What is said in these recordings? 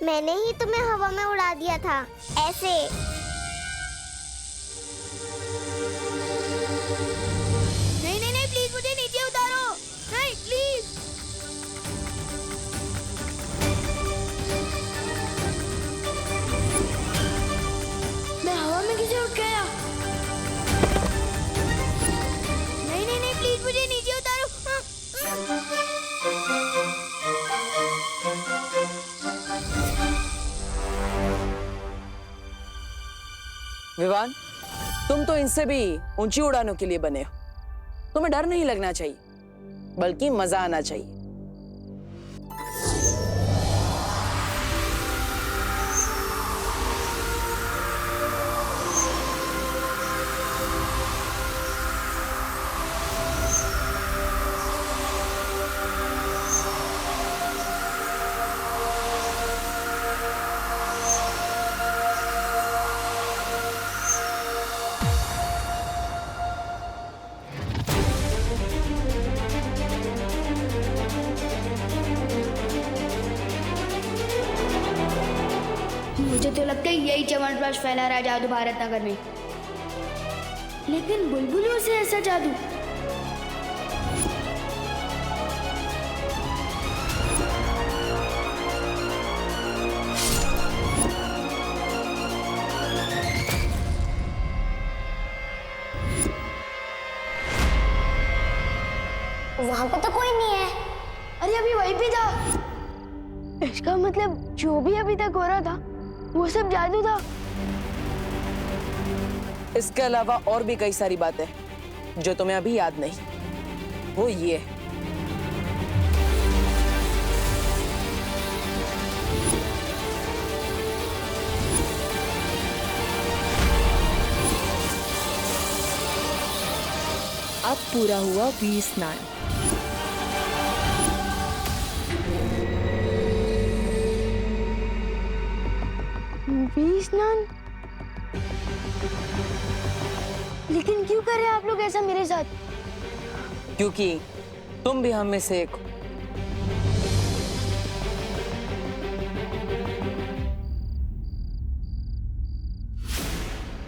मैंने ही तुम्हें हवा में उड़ा दिया था, ऐसे। नहीं नहीं नहीं, प्लीज मुझे नीचे उतारो, नहीं प्लीज। मैं हवा में कैसे उठ गया? नहीं नहीं नहीं, प्लीज मुझे नीचे उतारो। विवान, तुम तो इनसे भी ऊंची उड़ानों के लिए बने हो। तुम्हें डर नहीं लगना चाहिए, बल्कि मजा आना चाहिए। मुझे तो लगता है यही च्यवनप्राश फैला रहा है जादू भारत नगर में। लेकिन बुलबुलों से ऐसा जादू? वहाँ पे तो कोई नहीं है। अरे अभी वहीं पे था। इसका मतलब जो भी अभी तक हो रहा था वो सब जादू था। इसके अलावा और भी कई सारी बातें जो तुम्हें अभी याद नहीं। वो ये है, अब पूरा हुआ वीर स्नान। वीर स्नान? लेकिन क्यों कर रहे हैं आप लोग ऐसा मेरे साथ? क्योंकि तुम भी हम में से एक हो।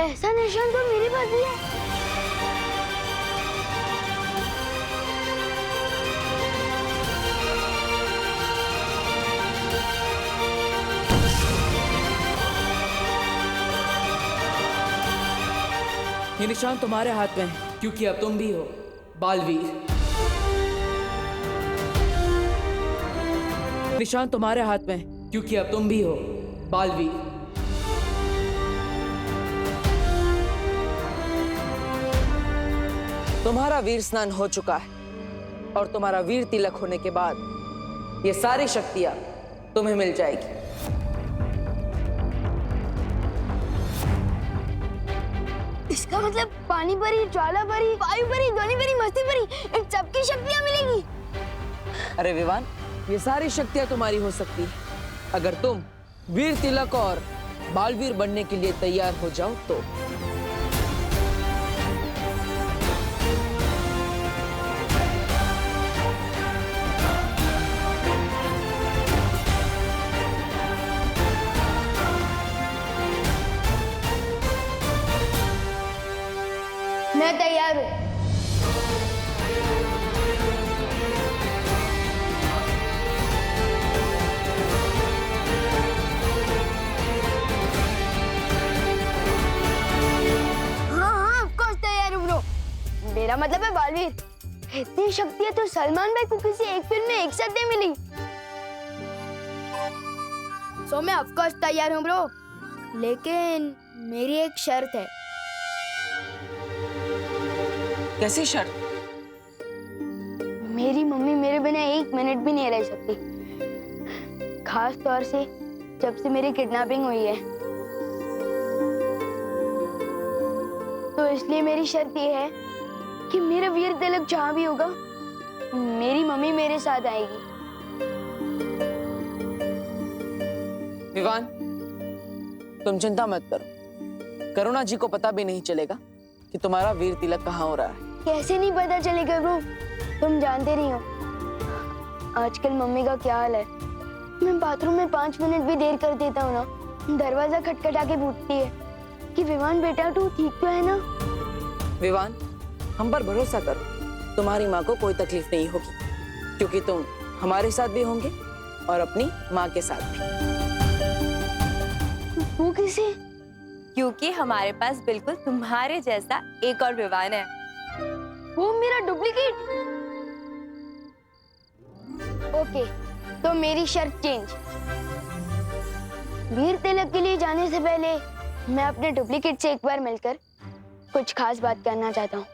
ऐसा निशान तो मेरे पास भी है। ये निशान तुम्हारे हाथ में है, क्योंकि अब तुम भी हो बालवीर। निशान तुम्हारे हाथ में है, क्योंकि अब तुम भी हो बालवीर। तुम्हारा वीर स्नान हो चुका है और तुम्हारा वीर तिलक होने के बाद ये सारी शक्तियां तुम्हें मिल जाएगी। इसका मतलब पानी परी, ज्वाला परी, वायु परी, ध्वनि परी, मस्ती परी, इन सबकी शक्तियां मिलेंगी। अरे विवान, ये सारी शक्तियां तुम्हारी हो सकती है अगर तुम वीर तिलक और बालवीर बनने के लिए तैयार हो जाओ तो। मैं तैयार हूँ। हाँ, ऑफ कोर्स तैयार हूँ ब्रो। मेरा मतलब है बालवीर। इतनी शक्तियाँ तो सलमान भाई को किसी एक फिल्म में एक साथ नहीं मिली। सो मैं ऑफ कोर्स तैयार हूँ ब्रो, लेकिन मेरी एक शर्त है। कैसी शर्त? मेरी मम्मी मेरे बिना एक मिनट भी नहीं रह सकती, खास तौर से जब से मेरी किडनैपिंग हुई है। तो इसलिए मेरी शर्त ये है कि मेरा वीर तिलक जहाँ भी होगा मेरी मम्मी मेरे साथ आएगी। विवान, तुम चिंता मत करो। करुणा जी को पता भी नहीं चलेगा कि तुम्हारा वीर तिलक कहाँ हो रहा है। कैसे नहीं पता चलेगा ब्रो? तुम जानते नहीं हो आजकल मम्मी का क्या हाल है। मैं बाथरूम में 5 मिनट भी देर कर देता हूँ ना, दरवाजा खटखटा के पूछती है कि विवान बेटा तू ठीक तो है ना। विवान, हम पर भरोसा करो, तुम्हारी माँ को कोई तकलीफ नहीं होगी, क्योंकि तुम हमारे साथ भी होंगे और अपनी माँ के साथ भी। वो किसे? क्योंकि हमारे पास बिल्कुल तुम्हारे जैसा एक और विवान है। वो मेरा डुप्लीकेट। ओके, तो मेरी शर्त चेंज। वीर तिलक के लिए जाने से पहले मैं अपने डुप्लीकेट से एक बार मिलकर कुछ खास बात करना चाहता हूँ।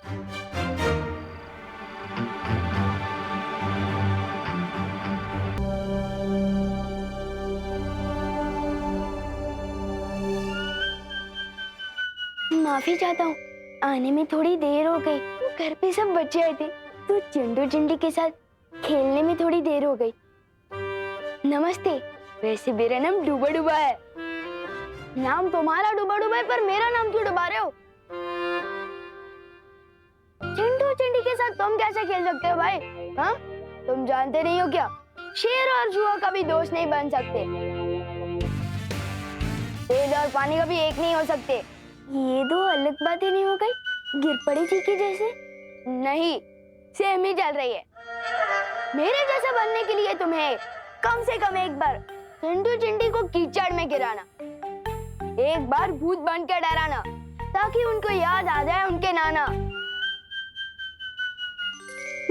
माफी चाहता हूँ, आने में थोड़ी देर हो गई। घर पे सब बच्चे आए थे तो चिंटू चिंटी के साथ खेलने में थोड़ी देर हो गई। नमस्ते, वैसे मेरा नाम डूबा डूबा है। नाम तुम्हारा डूबा डूबा है, पर मेरा नाम क्यों डुबा रहे हो? चिंटू चिंटी के साथ तुम कैसे खेल सकते हो भाई? हाँ, तुम जानते नहीं हो क्या? शेर और चूहा कभी दोस्त नहीं बन सकते। तेज और पानी कभी एक नहीं हो सकते। ये दो अलग बातें नहीं हो गई? गिर पड़ी थी कि जैसे? नहीं, सेम ही चल रही है। मेरे जैसा बनने के लिए तुम्हें कम से कम एक बार चिंटू चिंटी को कीचड़ में गिराना, एक बार भूत बन के डराना, ताकि उनको याद आ जाए उनके नाना।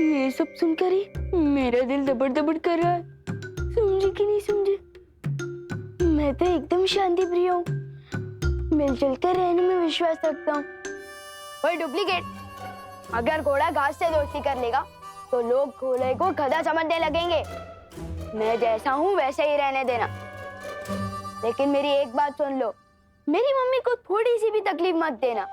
ये सब सुनकर ही मेरा दिल दबड़ दबड़ कर रहा है। समझे कि नहीं समझे? मैं तो एकदम शांति प्रिय हूँ, मिलजुल कर रहने में विश्वास रखता हूँ। ओए डुप्लीकेट, अगर घोड़ा घास से दोस्ती कर लेगा तो लोग घोड़े को गधा समझने लगेंगे। मैं जैसा हूँ वैसे ही रहने देना। लेकिन मेरी एक बात सुन लो, मेरी मम्मी को थोड़ी सी भी तकलीफ मत देना,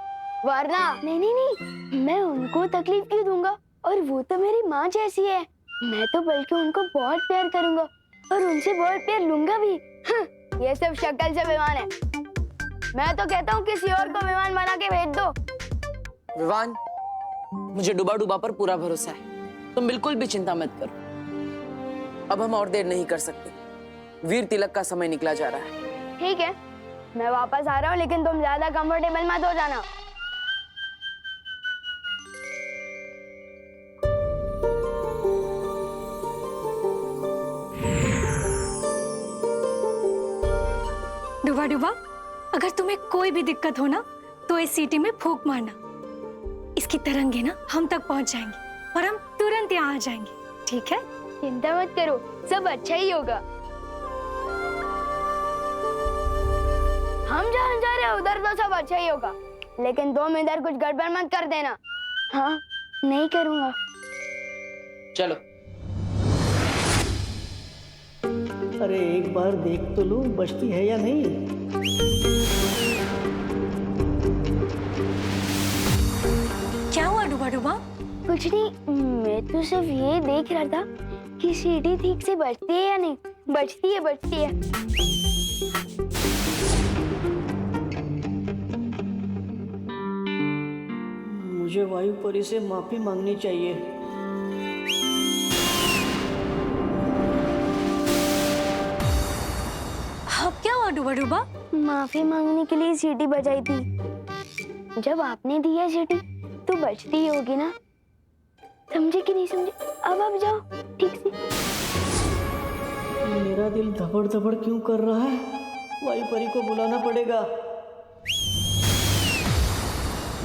वरना नहीं नहीं नहीं, मैं उनको तकलीफ क्यों दूंगा? और वो तो मेरी माँ जैसी है। मैं तो बल्कि उनको बहुत प्यार करूंगा और उनसे बहुत प्यार लूंगा भी। ये सब शक्ल से विवान है। मैं तो कहता हूँ किसी और को विवान बना के भेज दो। विवान, मुझे डूबा डूबा पर पूरा भरोसा है, तुम बिल्कुल भी चिंता मत करो। अब हम और देर नहीं कर सकते, वीर तिलक का समय निकला जा रहा है। ठीक है, मैं वापस आ रहा हूँ, लेकिन तुम ज्यादा कंफर्टेबल मत हो जाना। डूबा डूबा, अगर तुम्हें कोई भी दिक्कत हो ना तो इस सीटी में फूंक मारना। इसकी तरंगे ना हम तक पहुंच जाएंगी और हम तुरंत यहाँ आ जाएंगे, ठीक है? चिंता मत करो, सब अच्छा ही होगा। हम जहाँ जा रहे हैं उधर तो सब अच्छा ही होगा, लेकिन तुम इधर कुछ गड़बड़ मत कर देना। हाँ, नहीं करूँगा। चलो। अरे एक बार देख तो लूं बचती है या नहीं। क्या हुआ डूबा डूबा? कुछ नहीं, मैं तो सिर्फ ये देख रहा था कि सीढ़ी ठीक से बजती है या नहीं। बजती है, बजती है। मुझे वायुपरी से माफी मांगनी चाहिए। अब क्या हुआ डूबा डूबा? माफी मांगने के लिए सीटी बजाई थी। जब आपने दी है सीटी तो बजती ही होगी ना। समझे कि नहीं समझे? अब आप जाओ ठीक से। मेरा दिल धबड़ धबड़ क्यों कर रहा है? वायुपरी को बुलाना पड़ेगा।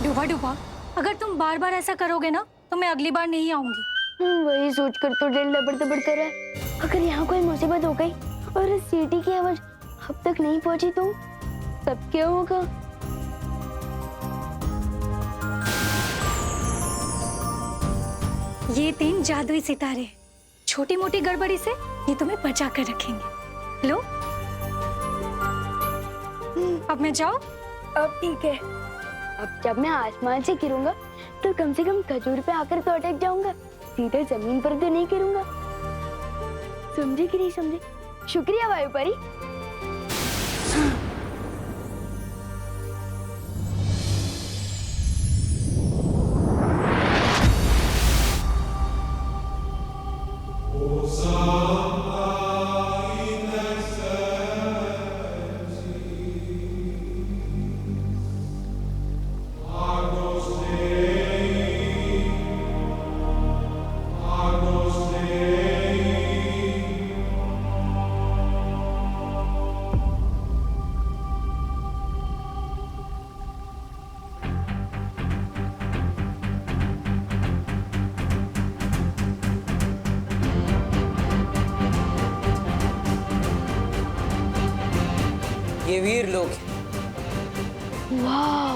डूबा डूबा, अगर तुम बार बार ऐसा करोगे ना तो मैं अगली बार नहीं आऊंगी। वही सोचकर तो दिल दबड़ दबड़ कर रहा है। अगर यहाँ कोई मुसीबत हो गई और इस सीटी की आवाज अब तक नहीं पहुंची तो तब क्या होगा? ये 3 जादुई सितारे, छोटी मोटी गड़बड़ी से ये तुम्हें बचा कर रखेंगे। लो, अब मैं जाऊं? अब ठीक है। अब जब मैं आसमान से गिरूंगा तो कम से कम खजूर पे आकर तो अटक जाऊंगा, सीधे जमीन पर तो नहीं गिरूंगा। समझे कि नहीं समझे? शुक्रिया वायुपरी। ये वीर लोग हैं। वाह,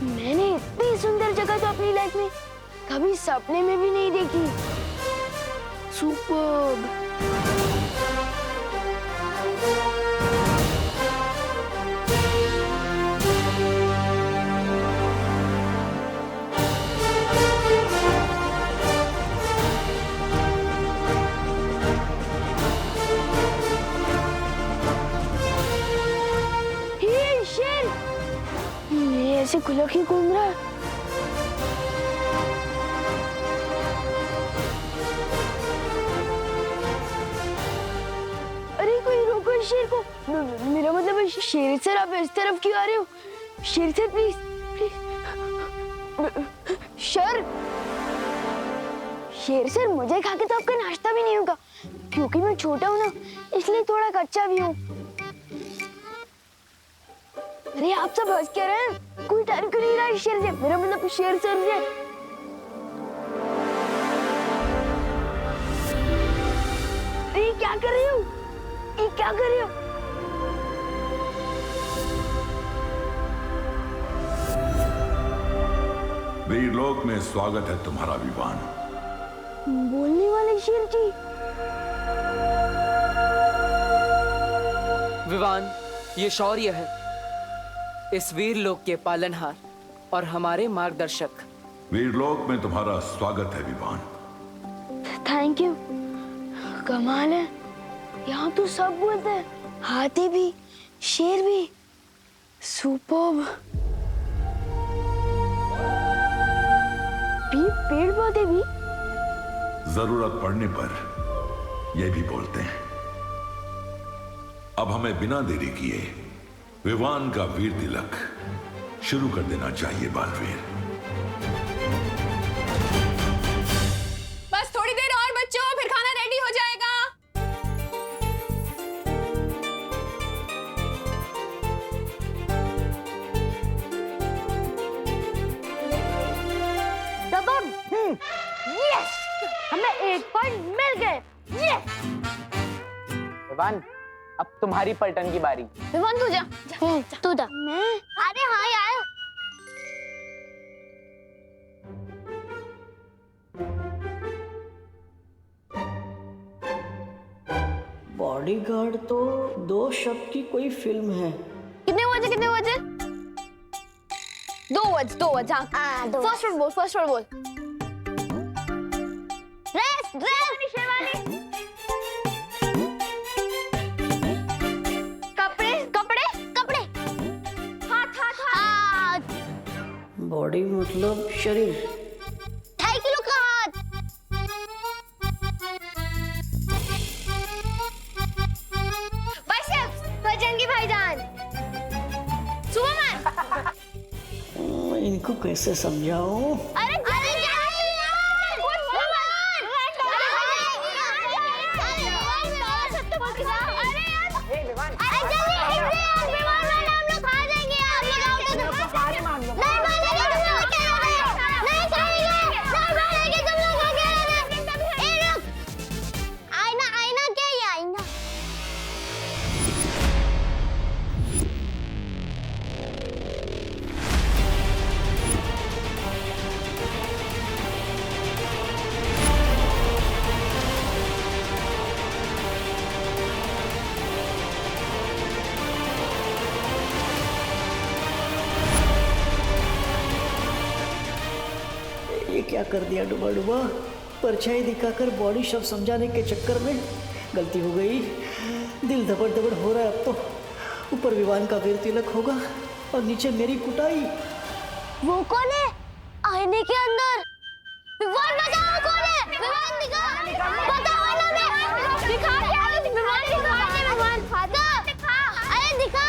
मैंने इतनी सुंदर जगह तो अपनी लाइफ में कभी सपने में भी नहीं देखी। सुपर्ब। ये शेर, ये ऐसे खुला क्यों घूम रहा है? अरे कोई रोको इस शेर को। मेरा मतलब शेर सर, आप इस तरफ क्यों आ रहे हो? शेर सर प्लीज प्लीज। सर, शेर सर, मुझे खा के तो आपका नाश्ता भी नहीं होगा, क्योंकि मैं छोटा हूँ ना, इसलिए थोड़ा कच्चा भी हूँ। अरे आप सब हंस क्या रहे हैं? कोई डर क्यों नहीं रहा है शेर से? मेरा मतलब शेर सर से। ये क्या कर रही हो? ये क्या कर रही हो? वीरलोक में स्वागत है तुम्हारा विवान। बोलने वाले शेर जी। विवान, ये शौर्य है, इस वीर लोक के पालनहार और हमारे मार्गदर्शक। वीरलोक में तुम्हारा स्वागत है विवान। Thank you. कमाल है, यहाँ तो सब बोलते हैं, हाथी भी, शेर भी। सुपर्ब। पेड़ पौधे भी। जरूरत पड़ने पर ये भी बोलते हैं। अब हमें बिना देरी किए विवान का वीर तिलक शुरू कर देना चाहिए बालवीर। बस थोड़ी देर और बच्चों, फिर खाना रेडी हो जाएगा। यस, हमें एक पॉइंट मिल गए। यस। विवान, अब तुम्हारी पलटन की बारी। विवान तू जा, तू जा। मैं? अरे हाँ यार। बॉडीगार्ड तो 2 शब्द की कोई फिल्म है। कितने बजे? 2 बज। हाँ, फर्स्ट वर्ड बोल। ड्रेस शेरवानी। कपड़े। हाथ। बॉडी मतलब शरीर। 2.5 किलो का हाथ। बाइसेप्स, बजरंगी भाईजान। सुपरमैन। इनको कैसे समझाऊं? अरे ये क्या कर दिया डुबा? परछाई दिखाकर बॉडी शब्द समझाने के चक्कर में गलती हो गई। दिल धबड़ धबड़ हो रहा है अब तो। ऊपर विवान का वीर तिलक होगा और नीचे मेरी कुटाई। वो कौन है आईने के अंदर? विवान बताओ कौन है? विवान दिखा, बताओ ना। मैं दिखा क्या? विवान दिखा, विवान फादर दिखा। अरे दिखा।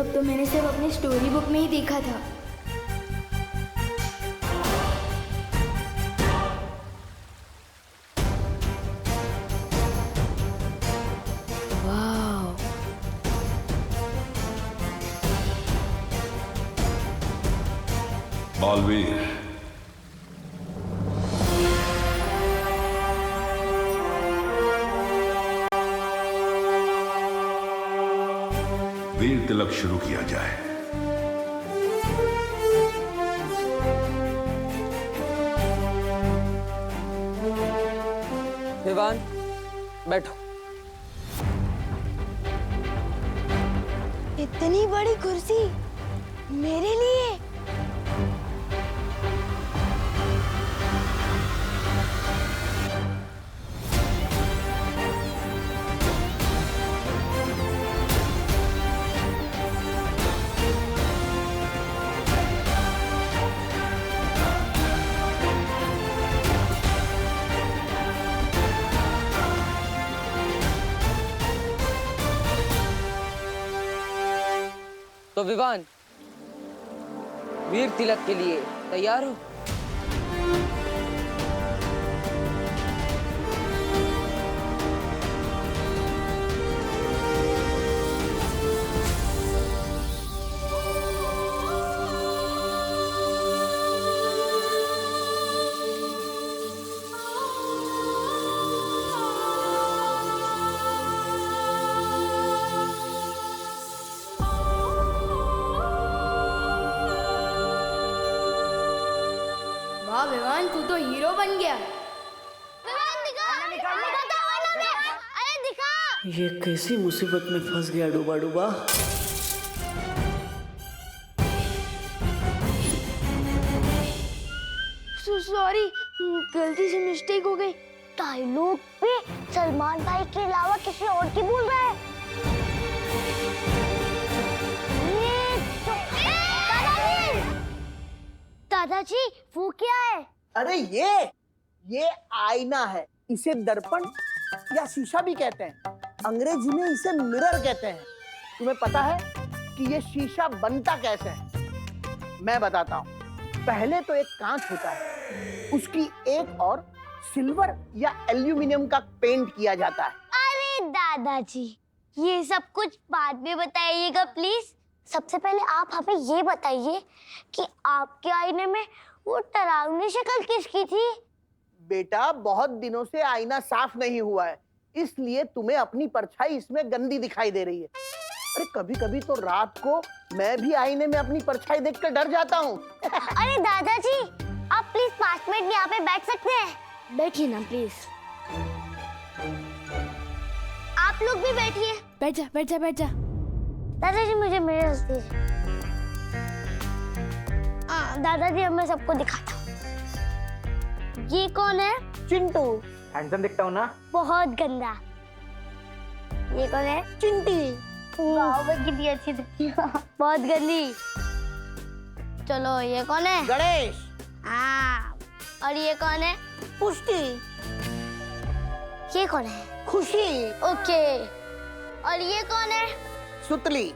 सब तो मैंने सब अपने स्टोरी बुक में ही देखा था। बालवीर, वीर तिलक शुरू किया जाए। विवान, बैठो। इतनी बड़ी कुर्सी मेरे लिए? तो विवान, वीर तिलक के लिए तैयार हो? वाह विवान, तू तो हीरो बन गया। विवान दिखा, अरे दिखा। ये कैसी मुसीबत में फंस गया डूबा डूबा। सॉरी, गलती से मिस्टेक हो गई। डायलॉग पे सलमान भाई के अलावा किसी और की बोल रहा है। दादाजी, वो क्या है? अरे ये आईना है। इसे दर्पण या शीशा भी कहते हैं। अंग्रेजी में इसे मिरर कहते हैं। तुम्हें पता है कि ये शीशा बनता कैसे है? मैं बताता हूँ। पहले तो एक कांच होता है, उसकी एक और सिल्वर या एल्यूमिनियम का पेंट किया जाता है। अरे दादाजी, ये सब कुछ बाद में बताइएगा प्लीज। सबसे पहले आप हमें ये बताइए कि आपके आईने में वो डरावनी शक्ल किसकी थी? बेटा, बहुत दिनों से आईना साफ नहीं हुआ है, इसलिए तुम्हें अपनी परछाई इसमें गंदी दिखाई दे रही है। अरे कभी कभी तो रात को मैं भी आईने में अपनी परछाई देखकर डर जाता हूँ। अरे दादाजी, आप प्लीज 5 मिनट यहाँ पे बैठ सकते हैं? बैठिए ना प्लीज। आप लोग भी बैठिए। बैठ जा, बैठ जा, बैठ जा। दादाजी, मुझे मेरे दीजिए। दादाजी, अब मैं सबको दिखाता हूँ। ये कौन है? चिंटू। हैंडसम दिखता हूँ ना? बहुत गंदा। ये कौन है? चिंटी। वाह, वो कितनी अच्छी दिखती है। बहुत गंदी। चलो, ये कौन है? गणेश। हाँ। और ये कौन है? पुष्टि। ये कौन है? खुशी। ओके। और ये कौन है? सुतली।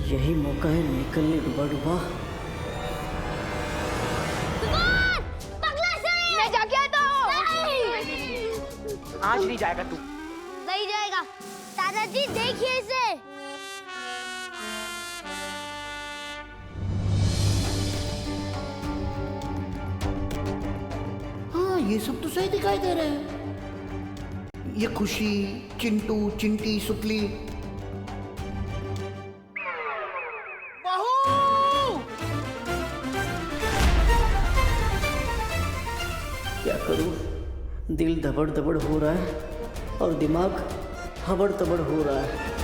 यही मौका है निकलने डूबा डूबा। मैं जाके आता हूँ। आज नहीं जाएगा तू। नहीं जाएगा। दादाजी, देखिए इसे। हाँ, ये सब तो सही दिखाई दे रहे हैं। ये खुशी, चिंटू, चिंटी, सुतली। क्या करूं? दिल धबड़ धबड़ हो रहा है और दिमाग हबड़ तबड़ हो रहा है।